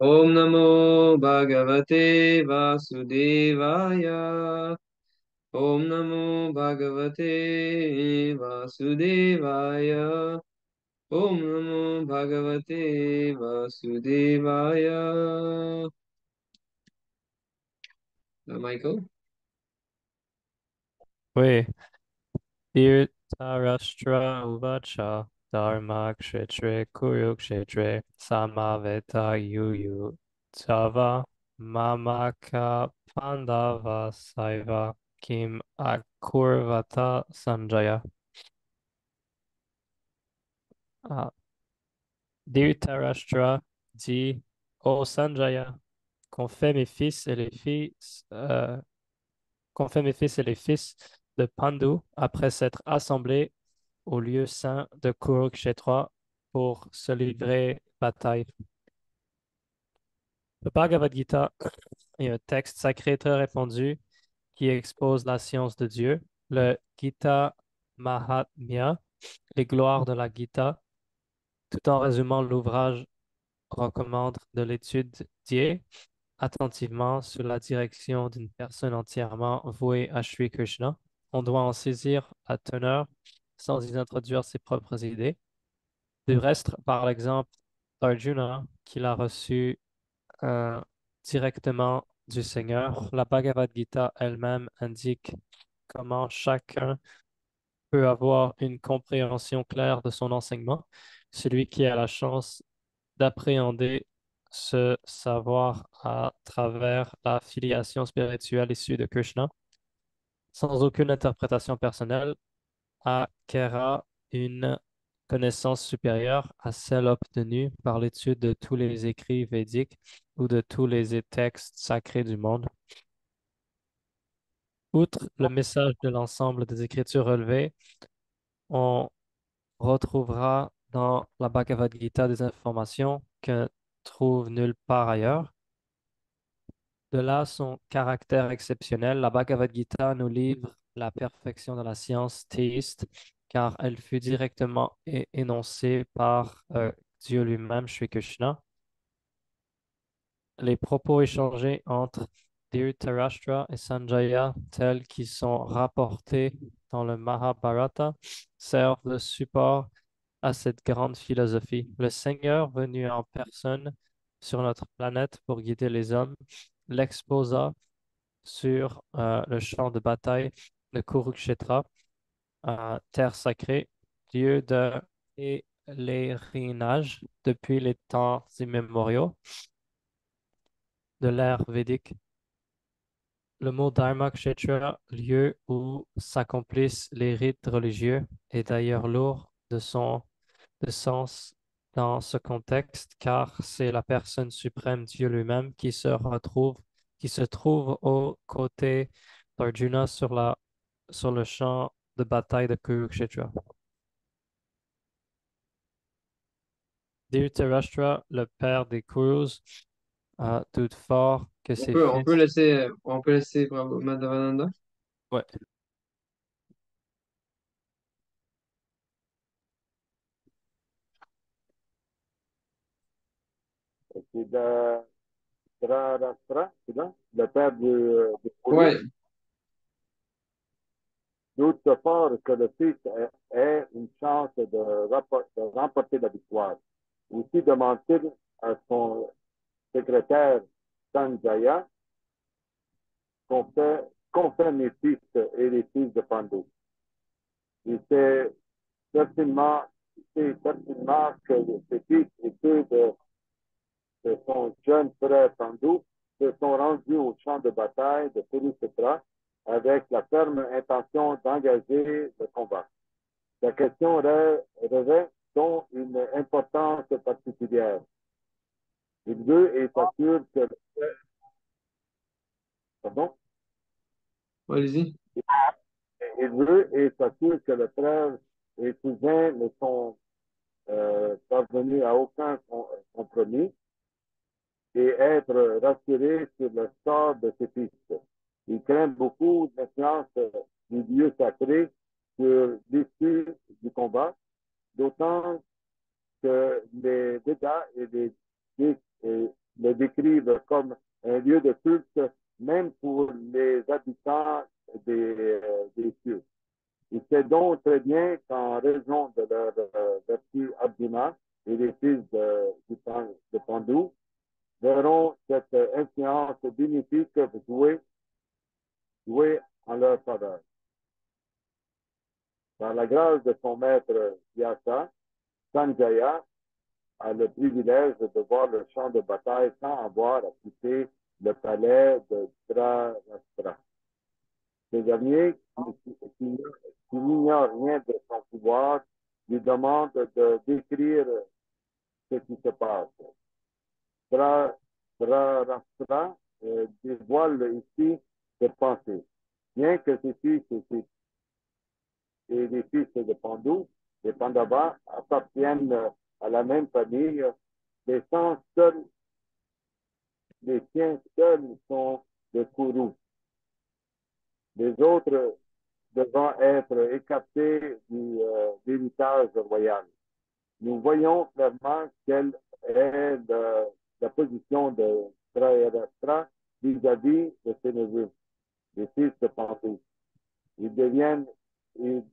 Om Namo Bhagavate Vasudevaya. Om Namo Bhagavate Vasudevaya. Om Namo Bhagavate Vasudevaya. Michael? Oui, Dhritarashtra Uvacha Dharma Kshetre Kurukshetre Samaveta Yuyu Tava Mamaka Pandava Saiva Kim Akurvata Sanjaya. Ah, Dhritarashtra dit: Ô Sanjaya, qu'ont fait mes fils et les fils, qu'ont fait mes fils et les fils de Pandu après s'être assemblés au lieu saint de Kurukshetra pour se livrer bataille. Le Bhagavad Gita est un texte sacré très répandu qui expose la science de Dieu. Le Gita Mahatmya, les gloires de la Gita, tout en résumant l'ouvrage, recommande de l'étudier attentivement sous la direction d'une personne entièrement vouée à Sri Krishna. On doit en saisir la teneur sans y introduire ses propres idées. Du reste, par l'exemple d'Arjuna, qu'il a reçu euh, directement du Seigneur, la Bhagavad Gita elle-même indique comment chacun peut avoir une compréhension claire de son enseignement. Celui qui a la chance d'appréhender ce savoir à travers la filiation spirituelle issue de Krishna, sans aucune interprétation personnelle, acquérera une connaissance supérieure à celle obtenue par l'étude de tous les écrits védiques ou de tous les textes sacrés du monde. Outre le message de l'ensemble des écritures relevées, on retrouvera dans la Bhagavad Gita des informations qu'on trouve nulle part ailleurs. De là son caractère exceptionnel, la Bhagavad Gita nous livre la perfection de la science théiste, car elle fut directement énoncée par Dieu lui-même, Shri Krishna. Les propos échangés entre Dhritarashtra et Sanjaya, tels qu'ils sont rapportés dans le Mahabharata, servent de support à cette grande philosophie. Le Seigneur venu en personne sur notre planète pour guider les hommes l'exposa sur le champ de bataille de Kurukshetra, terre sacrée, lieu de pèlerinage depuis les temps immémoriaux de l'ère védique. Le mot Dharma Kshetra, lieu où s'accomplissent les rites religieux, est d'ailleurs lourd de sens dans ce contexte, car c'est la personne suprême, Dieu lui-même, qui se trouve aux côtés d'Arjuna sur le champ de bataille de Kurukshetra. Dhritarashtra, le père des Kurus, doute fort que ses fils. On peut laisser Madhavananda. Ouais. C'est Dhritarashtra, c'est ça? Le père de Kuru, Ouais, doute fort que le fils ait une chance de remporter la victoire. Aussi demande-t-il à son secrétaire Sanjaya qu'on fait mes fils et les fils de Pandu. Il sait certainement, il sait certainement que ses fils et ceux de son jeune frère Pandu se sont rendus au champ de bataille de Kurukshetra avec la ferme intention d'engager le combat. La question revêt donc une importance particulière. Il veut et s'assure que pardon, allez-y. il veut et s'assure que le frère et cousin ne sont parvenus à aucun compromis et être rassuré sur le sort de ses fils. Il craint beaucoup l'influence du lieu sacré sur l'issue du combat, d'autant que les dégâts et les décrivent comme un lieu de culte, même pour les habitants des cieux. Il sait donc très bien qu'en raison de leur vertu Abdina et les fils de Pandou, verront cette influence bénéfique jouer en leur faveur. Par la grâce de son maître Vyasa, Sanjaya a le privilège de voir le champ de bataille sans avoir à quitter le palais de Dhrarashtra. Ces derniers, qui n'ignorent rien de son pouvoir, lui demandent de décrire ce qui se passe. Dhrarashtra dévoile ici cette pensée. Bien que ses fils et les fils de Pandu, les Pandavas, appartiennent à la même famille, les les siens seuls sont de Kuru. Les autres devant être écartés du héritage royal. Nous voyons clairement quelle est la position de Trayarastra vis-à-vis de ses neveux, les fils de Pandu. Il devient, il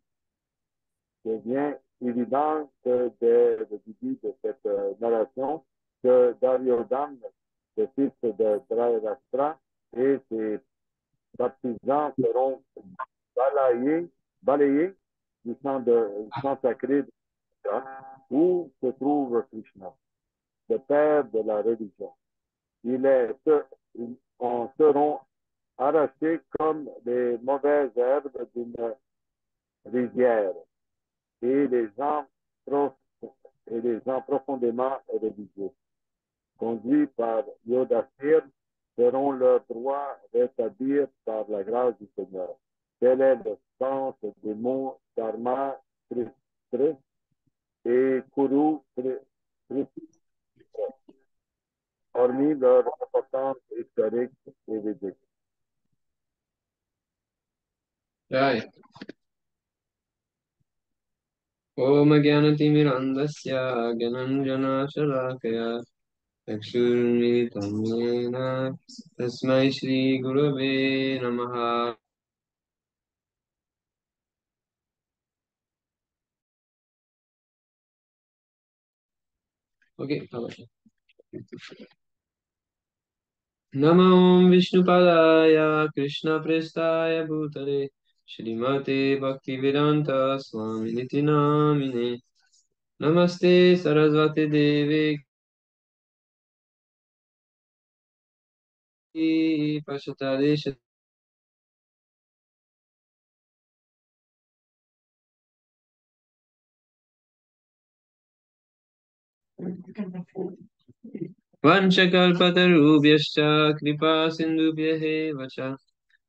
devient évident que dès le début de cette narration, que Duryodhana, le fils de Trayarastra, et ses partisans seront balayés du champ sacré de Krishna, où se trouve Krishna, le père de la religion. Ils en seront arrachés comme les mauvaises herbes d'une rivière et les gens profondément religieux, conduits par Yodhashthir, seront leurs droits rétablis par la grâce du Seigneur. Tel est le sens des mots Dharma, Kristre et Kuru, hormis leur importance historique et védique. Right. Om Gyanatimirandasya Gyananjanashalakaya Chakshurmilitam Yena Tasmai Shri Gurave Namaha. Ok, pardon. Namo Vishnupadaya Krishna Prestaya Bhutale Shrimate Bhaktivedanta Swami Niti Namine Namaste Sarasvati Devi Pachatale. Vanchakalpatarubhyascha kripa sindhubhyahe vacha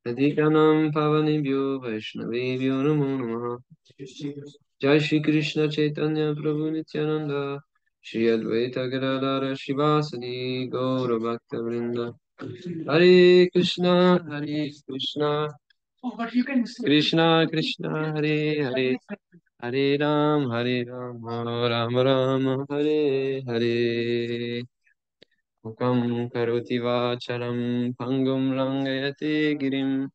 Nadikanam pavanebhyo vaishnavebhyo namo namaha. Jai Shri Krishna Chaitanya Prabhu Nityananda Shri Advaita Gadadara Shivasadi Gaura Bhakta Vrinda Hare Krishna Krishna Krishna Hare Hare Hare Ram Ram Ram Hare Hare Mukam karoti vacharam pangum langayate girim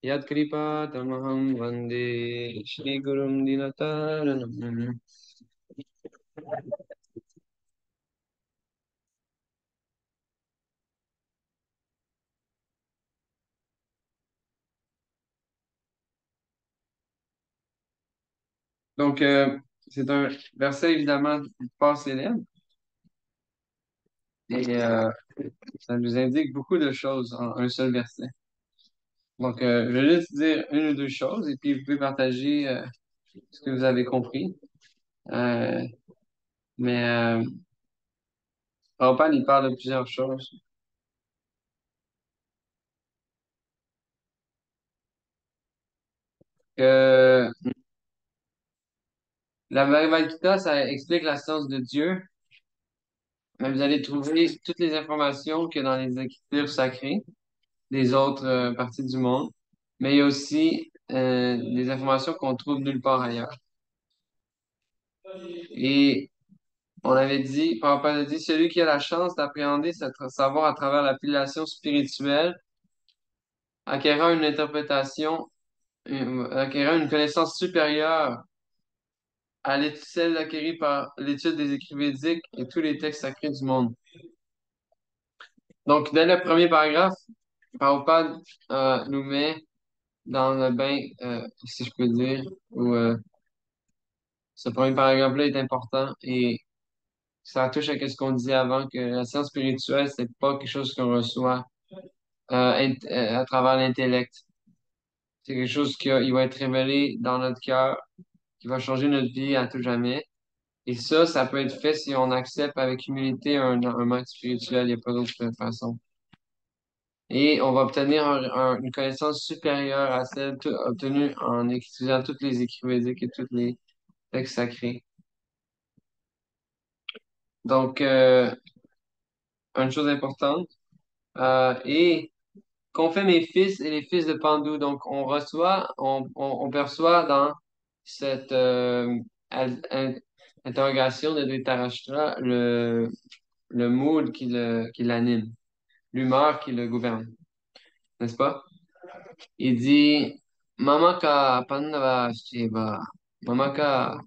Yatkripa tamaham vande Shri Gurum Dinataranam. Donc, c'est un verset évidemment pas célèbre et ça nous indique beaucoup de choses en un seul verset. Donc, je vais juste dire une ou deux choses et puis vous pouvez partager ce que vous avez compris. Euh, mais Prabhupada, il parle de plusieurs choses. Que la Bhagavad Gita, ça explique la science de Dieu, mais vous allez trouver toutes les informations qu'il y a dans les écritures sacrées des autres parties du monde, mais il y a aussi des informations qu'on trouve nulle part ailleurs. Et on avait dit, Prabhupada a dit, celui qui a la chance d'appréhender ce savoir à travers l'appellation spirituelle acquérera une interprétation, acquérera une connaissance supérieure à celle acquérie par l'étude des écrits védiques et tous les textes sacrés du monde. Donc, dès le premier paragraphe, Prabhupada nous met dans le bain, si je peux dire, où ce premier paragraphe-là est important et ça touche à ce qu'on disait avant, que la science spirituelle, c'est pas quelque chose qu'on reçoit à travers l'intellect. C'est quelque chose il va être révélé dans notre cœur, qui va changer notre vie à tout jamais. Et ça peut être fait si on accepte avec humilité un maître spirituel, il n'y a pas d'autre façon. Et on va obtenir une connaissance supérieure à celle obtenue en étudiant tous les écrits védiques et tous les textes sacrés. Donc, une chose importante, et qu'ont fait mes fils et les fils de Pandu. Donc, on perçoit dans cette interrogation de Dhritarashtra le mood qui l'anime, l'humeur qui le gouverne, n'est-ce pas? Il dit, Mamaka Pandava Shiva, Mamaka,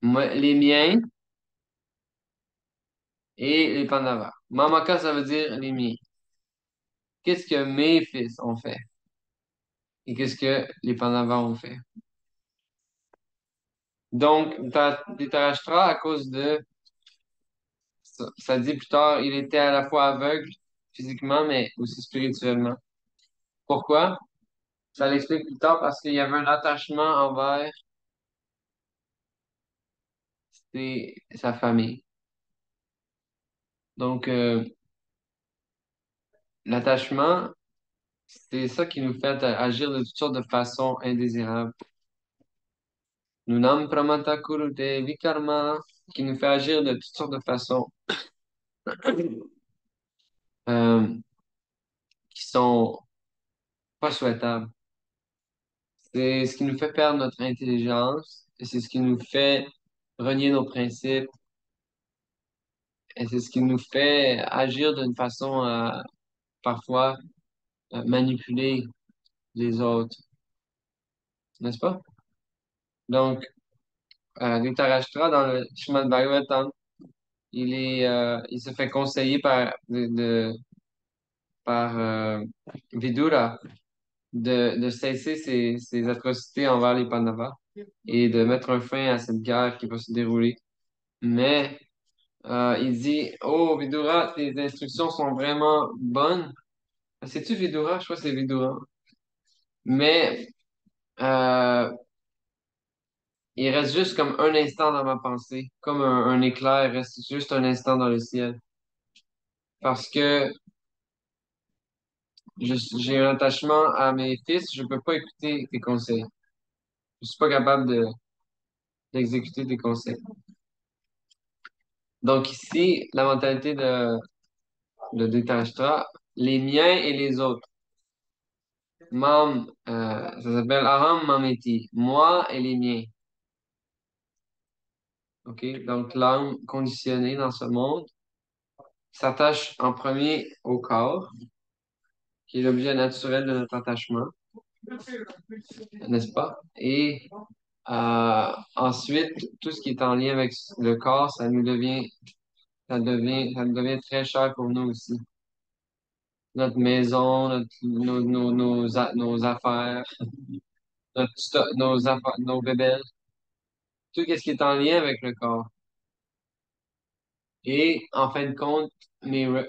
les miens et les Pandavas. Mamaka, ça veut dire les miens. Qu'est-ce que mes fils ont fait? Et qu'est-ce que les Pandavas ont fait? Donc, Dhritarashtra, à cause de, ça dit plus tard, il était à la fois aveugle physiquement, mais aussi spirituellement. Pourquoi? Ça l'explique plus tard parce qu'il y avait un attachement envers sa famille. Donc, l'attachement, c'est ça qui nous fait agir de toutes sortes de façons indésirables. Nunam pramata kurute vikarma, qui nous fait agir de toutes sortes de façons euh, qui sont pas souhaitables. C'est ce qui nous fait perdre notre intelligence et c'est ce qui nous fait renier nos principes et c'est ce qui nous fait agir d'une façon parfois manipuler les autres, n'est-ce pas? Donc, Dhritarashtra, dans le Srimad Bhagavatam, il se fait conseiller par Vidura de cesser ses atrocités envers les Pandavas et de mettre un fin à cette guerre qui va se dérouler. Mais il dit, oh Vidura, tes instructions sont vraiment bonnes. C'est-tu Vidura? Je crois que c'est Vidura. Mais il reste juste comme un instant dans ma pensée, comme un éclair, il reste juste un instant dans le ciel. Parce que j'ai un attachement à mes fils, je peux pas écouter tes conseils. Je suis pas capable d'exécuter tes conseils. Donc ici, la mentalité de Dhritarashtra, les miens et les autres. Mam, ça s'appelle Aram Mameti, moi et les miens. OK? Donc l'âme conditionnée dans ce monde s'attache en premier au corps, qui est l'objet naturel de notre attachement, n'est-ce pas? Et ensuite, tout ce qui est en lien avec le corps, ça nous devient très cher pour nous aussi. Notre maison, nos affaires, nos affaires, nos bébés, tout ce qui est en lien avec le corps. Et en fin de compte, ma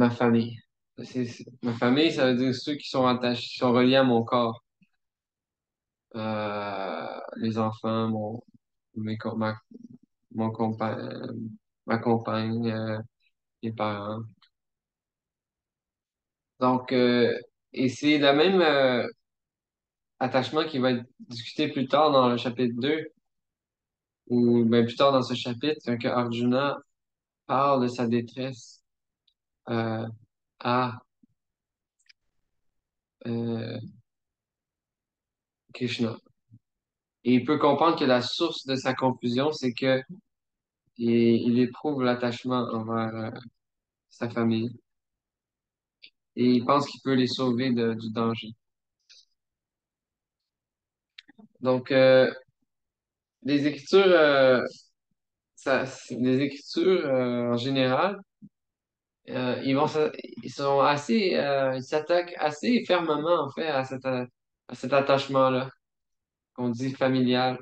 famille. Ma famille, ça veut dire ceux qui sont attachés, qui sont reliés à mon corps. Les enfants, mes, co- ma, mon compa- ma compagne, mes parents. Donc, et c'est le même attachement qui va être discuté plus tard dans le chapitre 2 ou ben, plus tard dans ce chapitre, que Arjuna parle de sa détresse euh, à euh, Krishna. Et il peut comprendre que la source de sa confusion, c'est que il éprouve l'attachement envers sa famille et il pense qu'il peut les sauver du danger. Donc, les Écritures, les Écritures en général, ils sont assez, ils s'attaquent assez fermement en fait à cet attachement-là qu'on dit familial,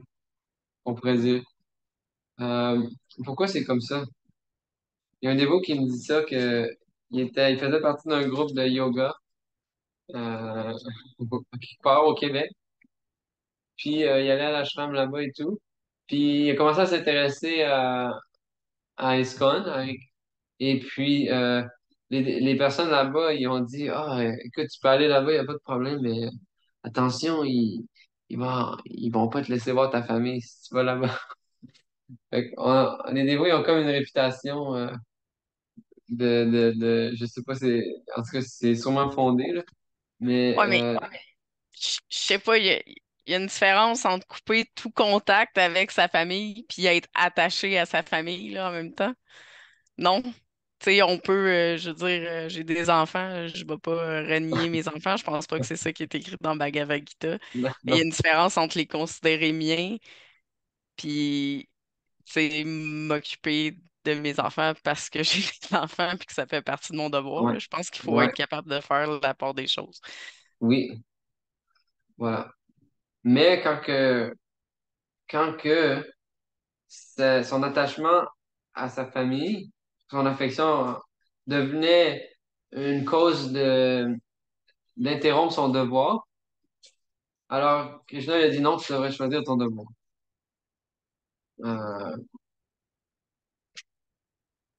on pourrait dire. Euh, Pourquoi c'est comme ça? Il y a un dévot qui me dit ça que il faisait partie d'un groupe de yoga euh, quelque part au Québec. Puis il allait à l'ashram là-bas et tout. Puis il a commencé à s'intéresser à ISKCON. Et puis les personnes là-bas, ils ont dit, ah, écoute, tu peux aller là-bas, il n'y a pas de problème, mais attention, ils vont pas te laisser voir ta famille si tu vas là-bas. Fait que, les dévots, ils ont comme une réputation je sais pas, en tout cas, c'est sûrement fondé, là. Mais Ouais, mais je sais pas, il y a une différence entre couper tout contact avec sa famille puis être attaché à sa famille là, en même temps. Non? Tu sais, on peut, je veux dire, j'ai des enfants, je vais pas renier mes enfants, je pense pas que c'est ça qui est écrit dans Bhagavad Gita. non, Mais il y a non. une différence entre les considérer miens puis, tu sais, m'occuper de mes enfants parce que j'ai des enfants puis que ça fait partie de mon devoir, Ouais, là. Je pense qu'il faut ouais, être capable de faire la part des choses. oui, voilà. Mais quand que son attachement à sa famille, son affection devenait une cause d'interrompre son devoir, alors Krishna lui a dit non, tu devrais choisir ton devoir. Euh,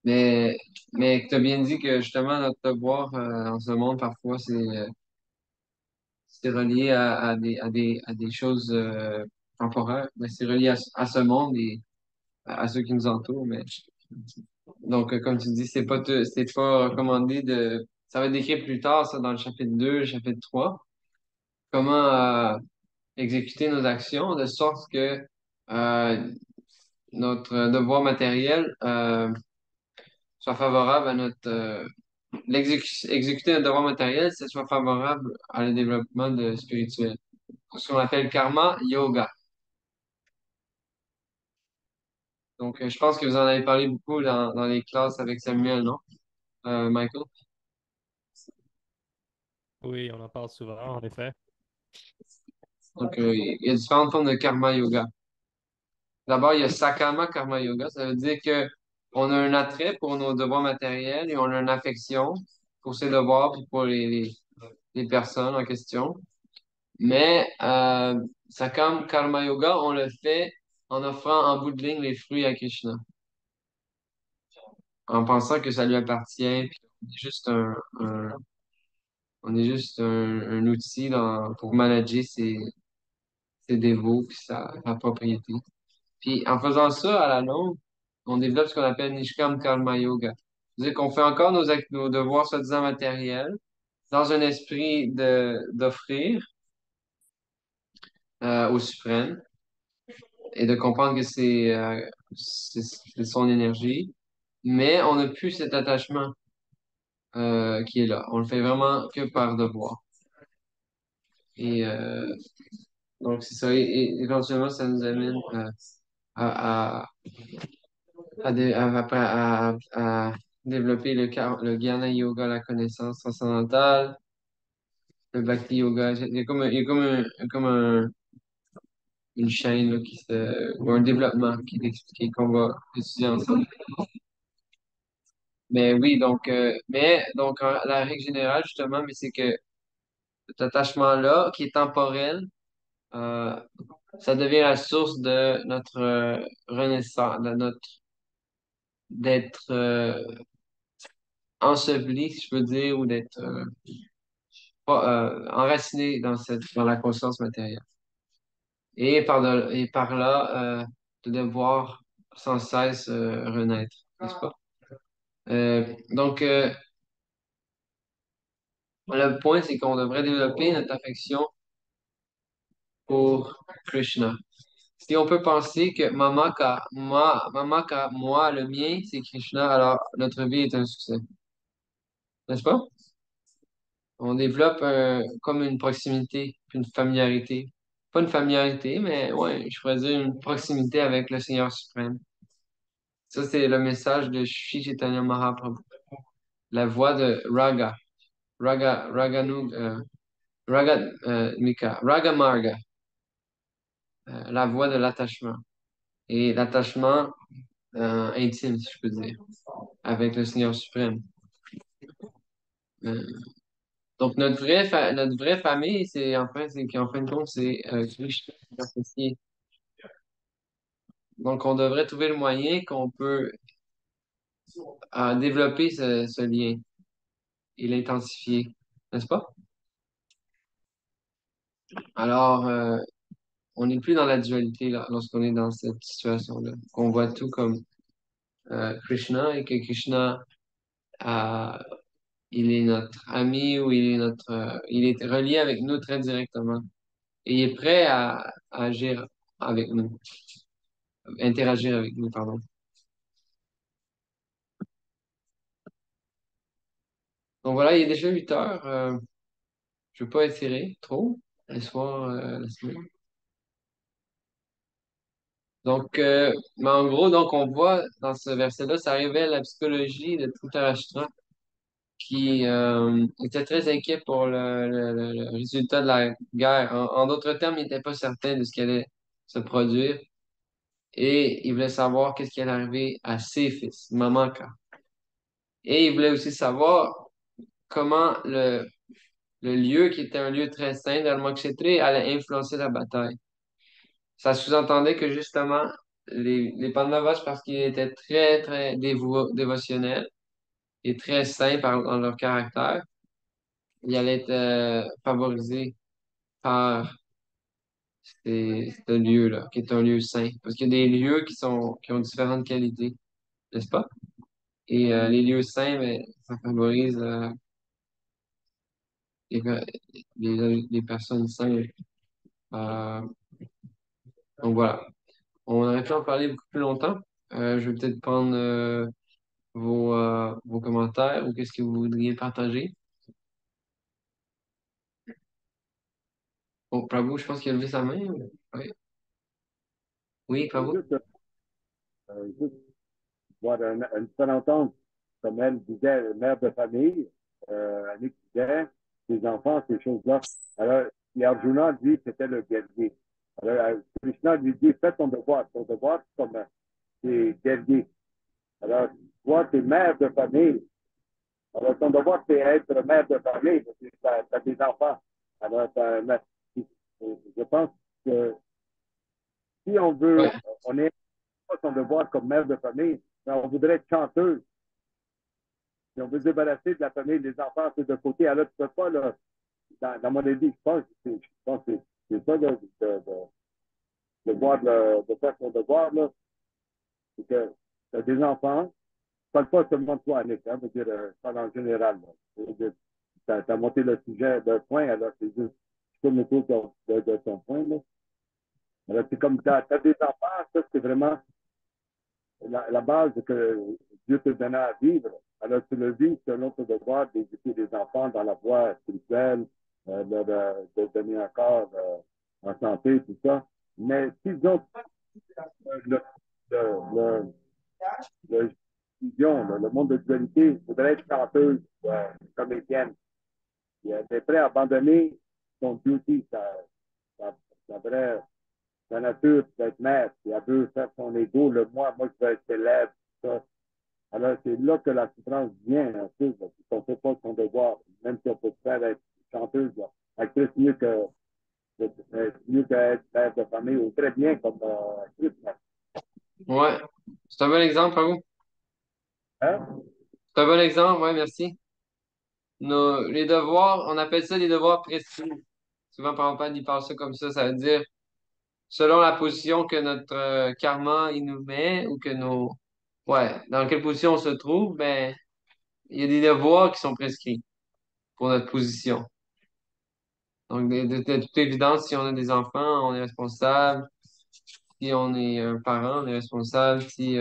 mais mais tu as bien dit que justement notre devoir en ce monde, parfois, c'est relié à des choses temporaires. Mais c'est relié à ce monde et à ceux qui nous entourent. Mais donc, comme tu dis, c'est pas recommandé ça va être décrit plus tard, ça, dans le chapitre 2, le chapitre 3. Comment exécuter nos actions de sorte que euh, notre devoir matériel soit favorable à exécuter notre devoir matériel, ça soit favorable à le développement spirituel. Ce qu'on appelle karma yoga. Donc, je pense que vous en avez parlé beaucoup dans les classes avec Samuel, non? Michael? Oui, on en parle souvent, en effet. Donc, il y a différentes formes de karma yoga. D'abord, il y a Sakama Karma Yoga. Ça veut dire que on a un attrait pour nos devoirs matériels et on a une affection pour ces devoirs puis pour les personnes en question. Mais Sakam Karma Yoga, on le fait en offrant en bout de ligne les fruits à Krishna, en pensant que ça lui appartient, puis on est juste un outil pour manager ses dévots puis sa propriété. Puis en faisant ça à la longue, on développe ce qu'on appelle Nishkam Karma Yoga. C'est-à-dire qu'on fait encore nos devoirs soi-disant matériels dans un esprit d'offrir au suprême et de comprendre que c'est son énergie, mais on n'a plus cet attachement qui est là. On le fait vraiment que par devoir. Et donc c'est ça. Et éventuellement, ça nous amène à, à développer le Jnana Yoga, la connaissance transcendantale, le Bhakti Yoga. Il y a une chaîne là, ou un développement qui est expliqué qu'on va étudier ensemble. Mais oui, donc la règle générale, justement, mais c'est que cet attachement-là, qui est temporel, euh, ça devient la source de notre renaissance, d'être enseveli, si je veux dire, ou d'être enraciné dans la conscience matérielle. Et par là, de devoir sans cesse renaître, n'est-ce pas? Donc, le point, c'est qu'on devrait développer notre affection pour Krishna. si on peut penser que moi, le mien, c'est Krishna, alors notre vie est un succès. N'est-ce pas? On développe comme une proximité, puis une familiarité. Pas une familiarité, mais ouais, je pourrais dire une proximité avec le Seigneur suprême. Ça, c'est le message de Shri Chaitanya Mahaprabhu. La voix de Raga. Raga Marga. La voix de l'attachement. Et l'attachement intime, si je peux dire, avec le Seigneur suprême. Euh, donc, notre vraie famille, qu'en fin de compte, c'est Krishna, associé. Donc, on devrait trouver le moyen qu'on peut développer ce lien et l'intensifier, n'est-ce pas? Alors, on n'est plus dans la dualité là, lorsqu'on est dans cette situation-là, qu'on voit tout comme Krishna et que Krishna, euh, il est notre ami ou il est relié avec nous très directement et il est prêt à agir avec nous, interagir avec nous, pardon. Donc voilà, il est déjà 8 heures. Je ne veux pas étirer trop le soir, la semaine. Donc, mais en gros, donc on voit dans ce verset-là, ça révèle la psychologie de Dhritarashtra qui était très inquiet pour le résultat de la guerre. En d'autres termes, il n'était pas certain de ce qui allait se produire et il voulait savoir qu'est-ce qui allait arriver à ses fils, Mamaka. Et il voulait aussi savoir comment le lieu, qui était un lieu très saint, Dharmakshetri, allait influencer la bataille. Ça sous-entendait que justement, les Pandavas, parce qu'ils étaient très, très dévotionnels et très saints dans leur caractère, ils allaient être favorisés par ce lieu-là, qui est un lieu saint. Parce qu'il y a des lieux qui ont différentes qualités, n'est-ce pas? Et les lieux saints, ben, ça favorise les, les personnes saintes. Euh, donc voilà. On aurait pu en parler beaucoup plus longtemps. Je vais peut-être prendre vos commentaires ou qu'est-ce que vous voudriez partager. Oh, Prabhu, je pense qu'il a levé sa main. Oui, oui, Prabhu. Juste voir une seule entente, comme elle disait, mère de famille, Annick disait, ses enfants, ces choses-là. Alors, et Arjuna, lui, c'était le guerrier. Alors, Krishna lui dit, fais ton devoir comme t'es guerrier. Alors, toi, t'es mère de famille. Alors, ton devoir, c'est être mère de famille, parce que t'as des enfants. Alors, je pense que si on Ouais. veut, on est pas son devoir comme mère de famille, mais on voudrait être chanteuse. Si on veut se débarrasser de la famille, des enfants, c'est de côté. Alors, tu ne peux pas, là, dans mon avis, je pense que c'est ça, là, de faire son devoir, là. C'est que tu as des enfants, je ne parle pas seulement de toi, Annick, hein, je veux dire, je parle en général, tu as monté le sujet d'un point, alors c'est juste, je tourne autour de ton point, là. Alors, c'est comme tu as des enfants, ça, c'est vraiment la base que Dieu te donna à vivre. Alors, tu le vis selon ton devoir d'éduquer les enfants dans la voie spirituelle, de donner un corps en santé, tout ça. Mais s'ils ont le, le, le, vision, le monde de dualité, voudrait être chanteuse, comédienne, il est prêt à abandonner son duty, sa vraie la nature d'être maître, et elle veut faire son ego, le moi je veux être célèbre, tout ça. Alors, c'est là que la souffrance vient, un peu, parce qu'on ne fait pas son devoir, même si on peut faire être chanteuse, là. Actrice mieux qu'être père de famille, ou très bien comme actrice. Ouais. C'est un bon exemple, Prabhu. Hein? C'est un bon exemple, ouais, merci. Les devoirs, on appelle ça des devoirs prescrits. Souvent, Prabhupada, il parle ça comme ça veut dire selon la position que notre karma il nous met ou que ouais, dans quelle position on se trouve, ben, il y a des devoirs qui sont prescrits pour notre position. Donc, de toute évidence, si on a des enfants, on est responsable si on est un parent, on est responsable. Si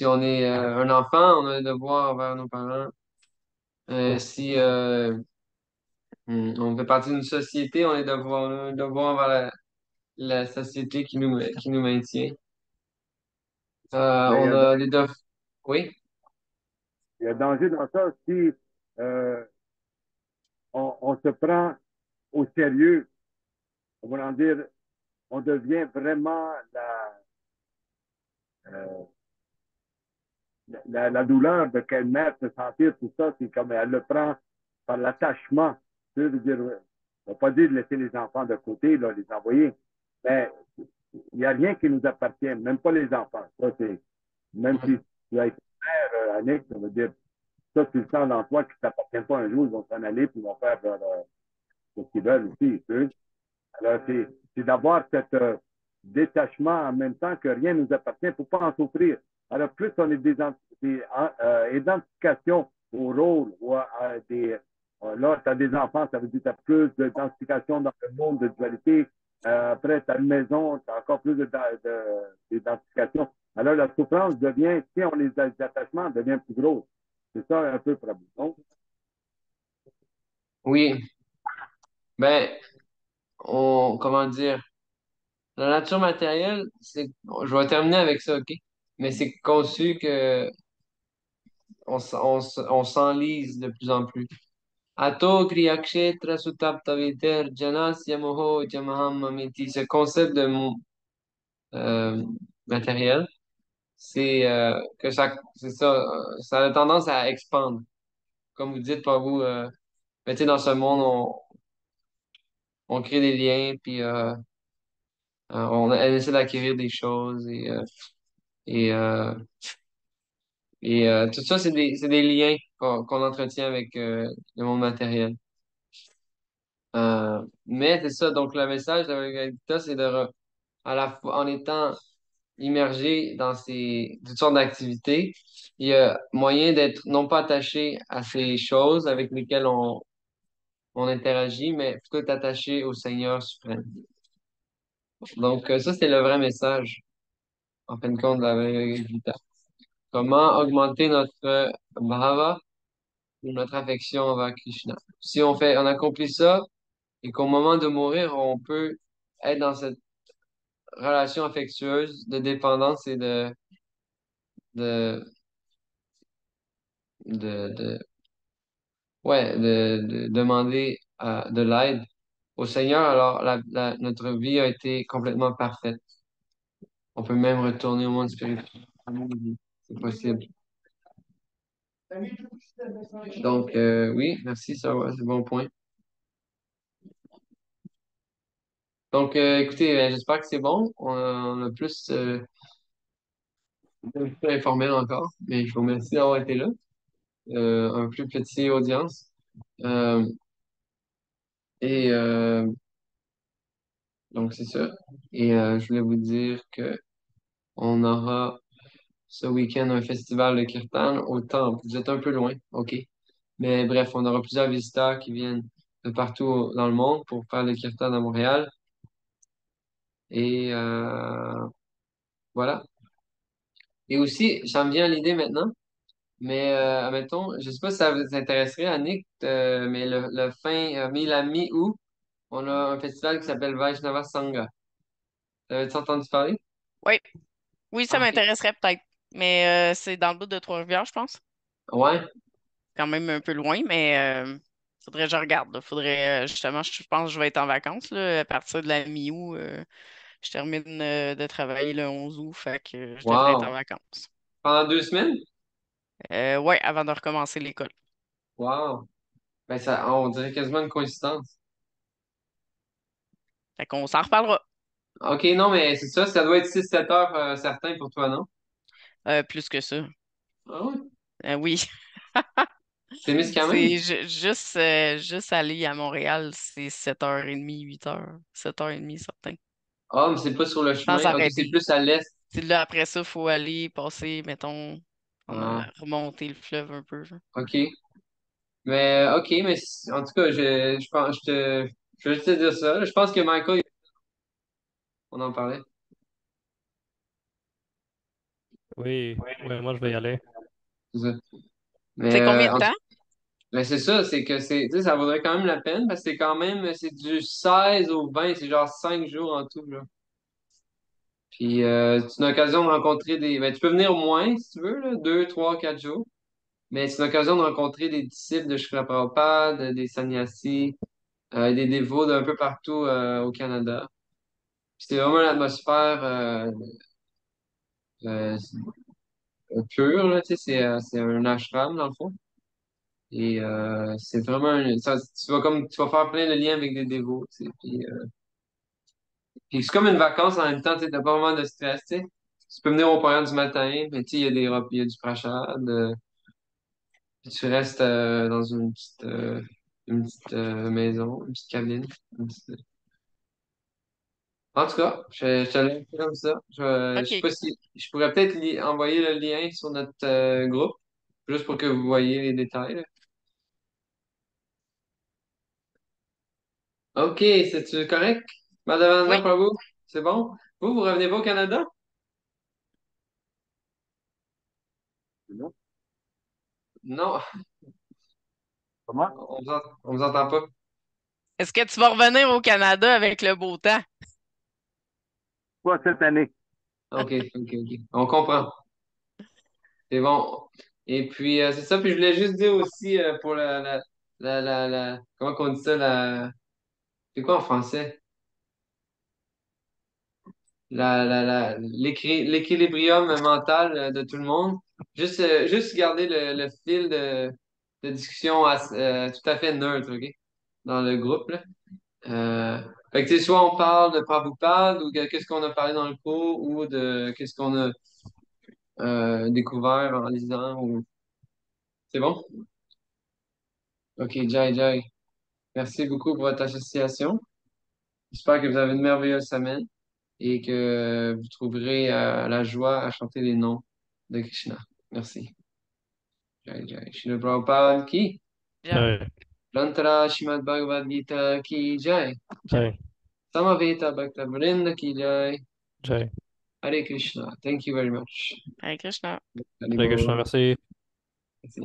on est un enfant, on a un devoir envers nos parents. Si on fait partie d'une société, on a un devoir envers la société qui nous maintient. Mais On a des devoirs. Oui, il y a danger dans ça si euh, on se prend au sérieux. On va en dire, on devient vraiment euh, la douleur de quelle mère se sentir tout ça, c'est comme elle le prend par l'attachement. Tu veux dire, on va pas dire de laisser les enfants de côté, là, les envoyer, mais il n'y a rien qui nous appartient, même pas les enfants. Ça, c'est, même si tu as été mère, Annick, ça veut dire, ça, tu le sens dans toi qui ne t'appartient pas un jour, ils vont s'en aller, puis ils vont faire ce qu'ils veulent aussi. Tu sais. Alors, c'est d'avoir cet détachement en même temps que rien ne nous appartient. Il ne faut pas en souffrir. Alors, plus on est des identifications au rôle ou là, tu as des enfants, ça veut dire que tu as plus d'identification dans le monde de dualité. Après, tu as une maison, tu as encore plus d'identification. Alors, la souffrance devient, si on les attachements, devient plus grosse. C'est ça un peu le problème. Donc, oui. Ben, comment dire, la nature matérielle, je vais terminer avec ça, OK? Mais c'est conçu que on s'enlise de plus en plus. Ato kriyakshetra sutaptaviter janasya moho jamaham mamiti. Ce concept de euh, matériel, c'est ça, ça a tendance à expandre. Comme vous dites, pas vous, mais tu sais, dans ce monde, on crée des liens, puis on essaie d'acquérir des choses et, euh, tout ça, c'est des liens qu'on entretient avec le monde matériel. Mais c'est ça, donc le message de la Gita, c'est à la fois, en étant immergé dans toutes sortes d'activités, il y a moyen d'être non pas attaché à ces choses avec lesquelles on interagit, mais plutôt être attaché au Seigneur suprême. Donc, ça, c'est le vrai message, en fin de compte, de la Bhagavad Gita. Comment augmenter notre bhava ou notre affection envers Krishna. Si on accomplit ça, et qu'au moment de mourir, on peut être dans cette relation affectueuse de dépendance et de, de, ouais, de demander de l'aide au Seigneur, alors notre vie a été complètement parfaite. On peut même retourner au monde spirituel. C'est possible. Donc, oui, merci, ça, ouais, c'est un bon point. Donc, écoutez, j'espère que c'est bon. On a plus informel encore, mais je vous remercie d'avoir été là. Un plus petit audience. Euh, et donc, c'est ça. Et je voulais vous dire que on aura ce week-end un festival de kirtan au temple. Vous êtes un peu loin, OK? Mais bref, on aura plusieurs visiteurs qui viennent de partout dans le monde pour faire le kirtan à Montréal. Et voilà. Et aussi, ça me vient à l'idée maintenant, mais admettons, je sais pas si ça vous intéresserait, Annick, mais le fin la mi-août, on a un festival qui s'appelle Vaishnava Sangha. T'avais-tu entendu parler? Oui, oui, ça OK. m'intéresserait peut-être. Mais c'est dans le bout de Trois-Rivières, je pense. Ouais. Quand même un peu loin, mais faudrait que je regarde. Là. Faudrait justement, je pense que je vais être en vacances là, à partir de la mi-août. Je termine de travailler le 11 août, fait que je devrais être en Wow. vacances. Pendant 2 semaines? Ouais, avant de recommencer l'école. Wow. Ben ça, on dirait quasiment une coïncidence. Fait qu'on s'en reparlera. OK, non, mais c'est ça, ça doit être 6-7 heures certain pour toi, non? Plus que ça. Ah ouais. Oui, C'est Miscamingue? c'est juste aller à Montréal, c'est 7h30, 8h. 7h30, certain. Ah, mais c'est pas sur le Sans chemin. OK, c'est arrêter. plus à l'est. Puis là, après ça, il faut aller passer, mettons, Ah, remonter le fleuve un peu. Genre. OK. Mais OK, mais en tout cas, je pense je vais juste te dire ça. Je pense que Michael On en parlait. Oui, oui, moi je vais y aller. C'est ça. Mais, C'est combien de temps? mais c'est ça, c'est que tu sais, ça vaudrait quand même la peine parce que c'est quand même, c'est du 16 au 20, c'est genre 5 jours en tout, là. Puis, c'est une occasion de rencontrer ben, tu peux venir moins si tu veux, là, 2, 3, 4 jours. Mais c'est une occasion de rencontrer des disciples de Srila Prabhupada, des sannyasis, des dévots d'un peu partout au Canada. Puis c'est vraiment l'atmosphère euh, pure, là, tu sais, c'est un ashram dans le fond. Et c'est vraiment tu vas faire plein de liens avec des dévots, tu sais. Puis c'est comme une vacance en même temps, tu sais, t'as pas vraiment de stress, tu sais. Tu peux venir au programme du matin, mais tu sais, il y a du prachad, puis tu restes dans une petite maison, une petite cabine. En tout cas, je te l'ai fait comme ça. Je sais OK. pas si je pourrais peut-être envoyer le lien sur notre groupe, juste pour que vous voyez les détails, là. OK, c'est-tu correct? Madhavendra Oui. Prabhu, c'est bon? Vous revenez pas au Canada? Non? Non, Comment? on vous entend pas. Est-ce que tu vas revenir au Canada avec le beau temps? Pas cette année. OK, OK, OK. On comprend. C'est bon. Et puis, c'est ça. Puis, je voulais juste dire aussi pour comment qu'on dit ça, c'est quoi en français? L'équilibrium mental de tout le monde. Juste garder le fil de discussion tout à fait neutre, OK? Dans le groupe, là. Fait que, tu sais, soit on parle de Prabhupada ou de qu'est-ce qu'on a parlé dans le cours ou de qu'est-ce qu'on a découvert en lisant ou... C'est bon? OK, Jai Jai. Merci beaucoup pour votre association. J'espère que vous avez une merveilleuse semaine et que vous trouverez la joie à chanter les noms de Krishna. Merci. Jai Jai. Shri Prabhupada ki. Jai. Jai, Grantara Srimad Bhagavad Gita ki Jai. Jai, Samaveta Bhakta Vrinda ki Jai. Jai. Hare Krishna. Thank you very much. Hare Krishna. Hare Krishna, Haribol. merci. Merci.